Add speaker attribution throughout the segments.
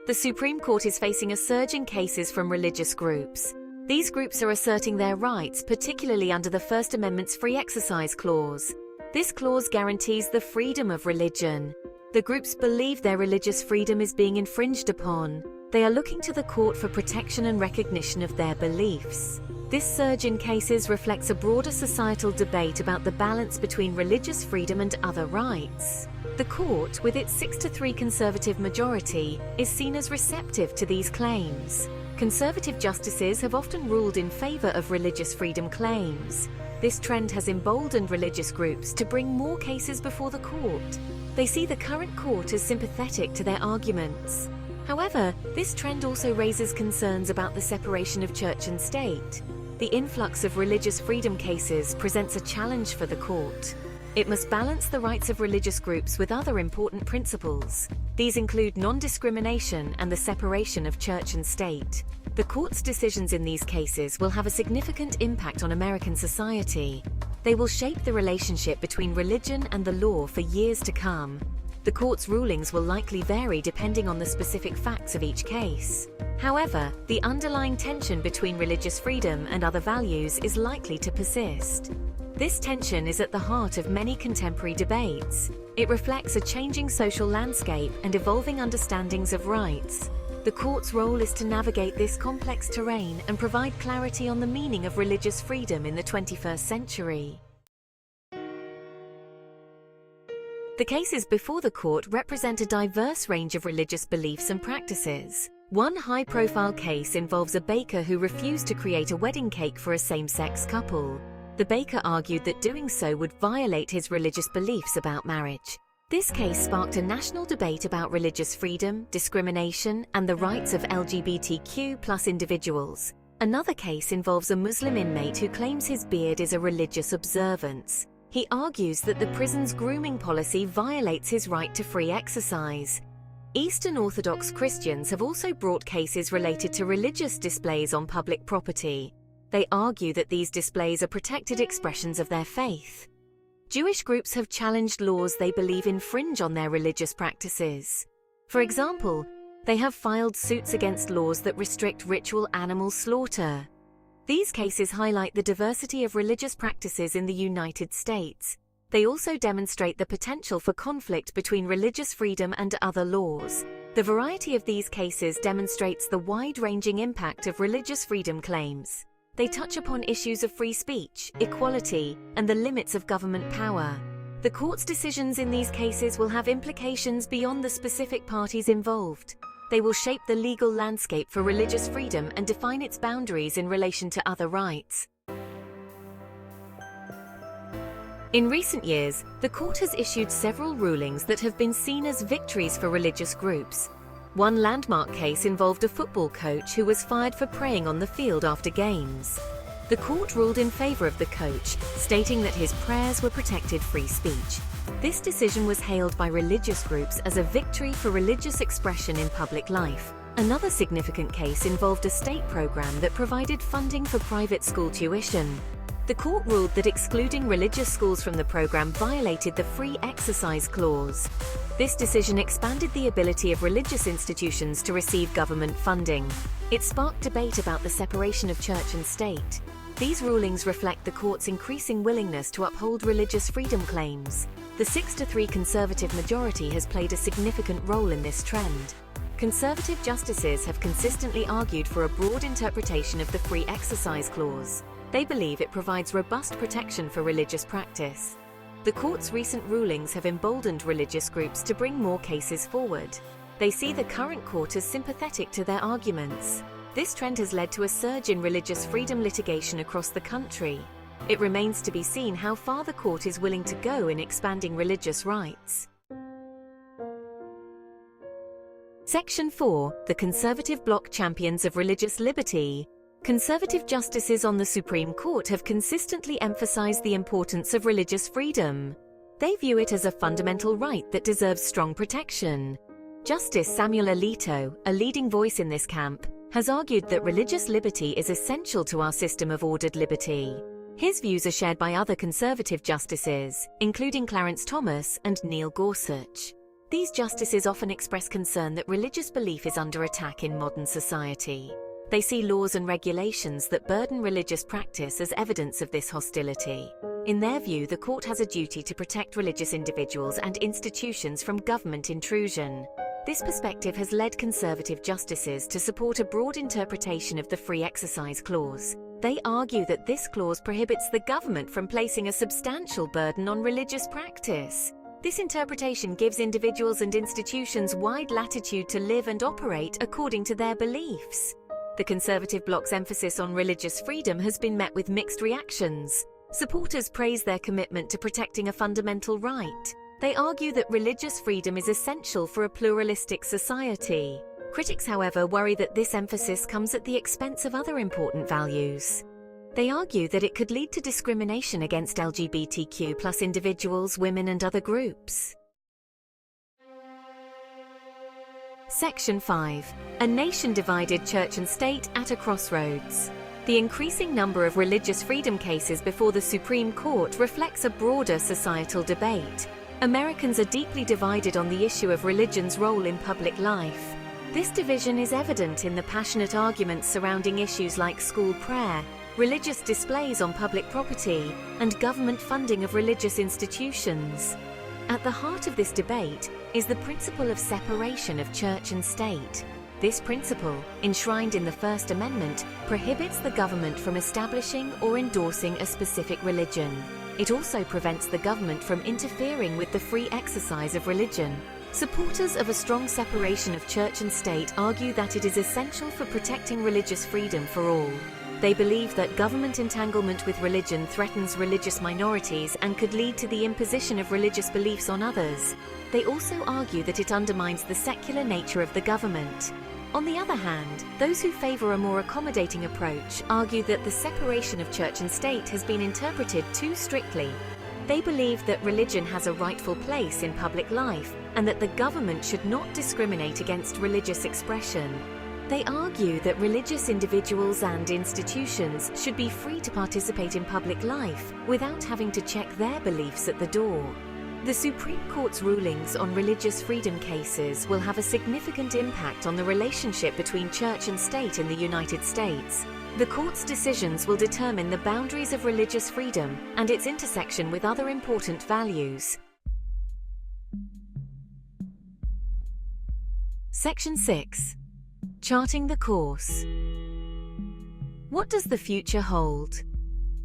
Speaker 1: The Supreme Court is facing a surge in cases from religious groups. These groups are asserting their rights, particularly under the First Amendment's Free Exercise Clause. This clause guarantees the freedom of religion. The groups believe their religious freedom is being infringed upon. They are looking to the court for protection and recognition of their beliefs. This surge in cases reflects a broader societal debate about the balance between religious freedom and other rights. The court, with its 6-3 conservative majority, is seen as receptive to these claims. Conservative justices have often ruled in favor of religious freedom claims. This trend has emboldened religious groups to bring more cases before the court. They see the current court as sympathetic to their arguments. However, this trend also raises concerns about the separation of church and state. The influx of religious freedom cases presents a challenge for the court. It must balance the rights of religious groups with other important principles. These include non-discrimination and the separation of church and state. The court's decisions in these cases will have a significant impact on American society. They will shape the relationship between religion and the law for years to come. The court's rulings will likely vary depending on the specific facts of each case. However, the underlying tension between religious freedom and other values is likely to persist. This tension is at the heart of many contemporary debates. It reflects a changing social landscape and evolving understandings of rights. The court's role is to navigate this complex terrain and provide clarity on the meaning of religious freedom in the 21st century. The cases before the court represent a diverse range of religious beliefs and practices. One high-profile case involves a baker who refused to create a wedding cake for a same-sex couple. The baker argued that doing so would violate his religious beliefs about marriage. This case sparked a national debate about religious freedom, discrimination, and the rights of LGBTQ+ individuals. Another case involves a Muslim inmate who claims his beard is a religious observance. He argues that the prison's grooming policy violates his right to free exercise. Eastern Orthodox Christians have also brought cases related to religious displays on public property. They argue that these displays are protected expressions of their faith. Jewish groups have challenged laws they believe infringe on their religious practices. For example, they have filed suits against laws that restrict ritual animal slaughter. These cases highlight the diversity of religious practices in the United States. They also demonstrate the potential for conflict between religious freedom and other laws. The variety of these cases demonstrates the wide-ranging impact of religious freedom claims. They touch upon issues of free speech, equality, and the limits of government power. The court's decisions in these cases will have implications beyond the specific parties involved. They will shape the legal landscape for religious freedom and define its boundaries in relation to other rights. In recent years, the court has issued several rulings that have been seen as victories for religious groups. One landmark case involved a football coach who was fired for praying on the field after games. The court ruled in favor of the coach, stating that his prayers were protected free speech. This decision was hailed by religious groups as a victory for religious expression in public life. Another significant case involved a state program that provided funding for private school tuition. The court ruled that excluding religious schools from the program violated the Free Exercise Clause. This decision expanded the ability of religious institutions to receive government funding. It sparked debate about the separation of church and state. These rulings reflect the court's increasing willingness to uphold religious freedom claims. The 6-3 conservative majority has played a significant role in this trend. Conservative justices have consistently argued for a broad interpretation of the Free Exercise Clause. They believe it provides robust protection for religious practice. The court's recent rulings have emboldened religious groups to bring more cases forward. They see the current court as sympathetic to their arguments. This trend has led to a surge in religious freedom litigation across the country. It remains to be seen how far the court is willing to go in expanding religious rights. Section 4. The Conservative Bloc Champions of Religious Liberty. Conservative justices on the Supreme Court have consistently emphasized the importance of religious freedom. They view it as a fundamental right that deserves strong protection. Justice Samuel Alito, a leading voice in this camp, has argued that religious liberty is essential to our system of ordered liberty. His views are shared by other conservative justices, including Clarence Thomas and Neil Gorsuch. These justices often express concern that religious belief is under attack in modern society. They see laws and regulations that burden religious practice as evidence of this hostility. In their view, the court has a duty to protect religious individuals and institutions from government intrusion. This perspective has led conservative justices to support a broad interpretation of the Free Exercise Clause. They argue that this clause prohibits the government from placing a substantial burden on religious practice. This interpretation gives individuals and institutions wide latitude to live and operate according to their beliefs. The Conservative bloc's emphasis on religious freedom has been met with mixed reactions. Supporters praise their commitment to protecting a fundamental right. They argue that religious freedom is essential for a pluralistic society. Critics, however, worry that this emphasis comes at the expense of other important values. They argue that it could lead to discrimination against LGBTQ+ individuals, women, and other groups. Section 5. A nation divided, church and state at a crossroads. The increasing number of religious freedom cases before the Supreme Court reflects a broader societal debate. Americans are deeply divided on the issue of religion's role in public life. This division is evident in the passionate arguments surrounding issues like school prayer, religious displays on public property, and government funding of religious institutions. At the heart of this debate is the principle of separation of church and state. This principle, enshrined in the First Amendment, prohibits the government from establishing or endorsing a specific religion. It also prevents the government from interfering with the free exercise of religion. Supporters of a strong separation of church and state argue that it is essential for protecting religious freedom for all. They believe that government entanglement with religion threatens religious minorities and could lead to the imposition of religious beliefs on others. They also argue that it undermines the secular nature of the government. On the other hand, those who favor a more accommodating approach argue that the separation of church and state has been interpreted too strictly. They believe that religion has a rightful place in public life and that the government should not discriminate against religious expression. They argue that religious individuals and institutions should be free to participate in public life without having to check their beliefs at the door. The Supreme Court's rulings on religious freedom cases will have a significant impact on the relationship between church and state in the United States. The court's decisions will determine the boundaries of religious freedom and its intersection with other important values. Section 6. Charting the course. What does the future hold?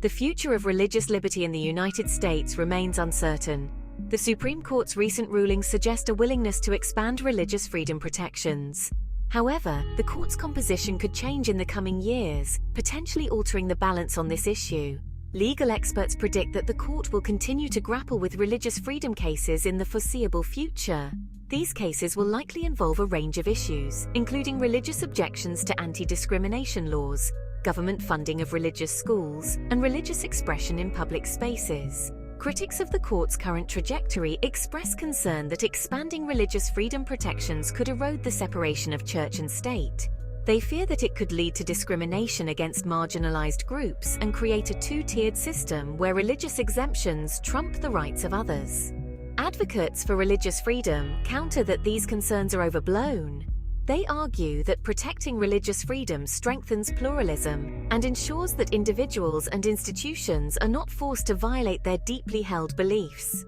Speaker 1: The future of religious liberty in the United States remains uncertain. The Supreme Court's recent rulings suggest a willingness to expand religious freedom protections. However, the court's composition could change in the coming years, potentially altering the balance on this issue. Legal experts predict that the court will continue to grapple with religious freedom cases in the foreseeable future. These cases will likely involve a range of issues, including religious objections to anti-discrimination laws, government funding of religious schools, and religious expression in public spaces. Critics of the court's current trajectory express concern that expanding religious freedom protections could erode the separation of church and state. They fear that it could lead to discrimination against marginalized groups and create a two-tiered system where religious exemptions trump the rights of others. Advocates for religious freedom counter that these concerns are overblown. They argue that protecting religious freedom strengthens pluralism and ensures that individuals and institutions are not forced to violate their deeply held beliefs.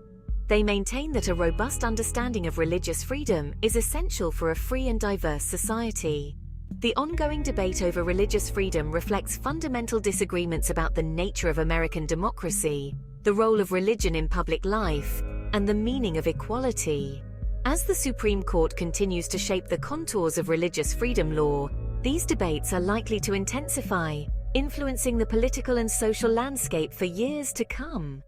Speaker 1: They maintain that a robust understanding of religious freedom is essential for a free and diverse society. The ongoing debate over religious freedom reflects fundamental disagreements about the nature of American democracy, the role of religion in public life, and the meaning of equality. As the Supreme Court continues to shape the contours of religious freedom law, these debates are likely to intensify, influencing the political and social landscape for years to come.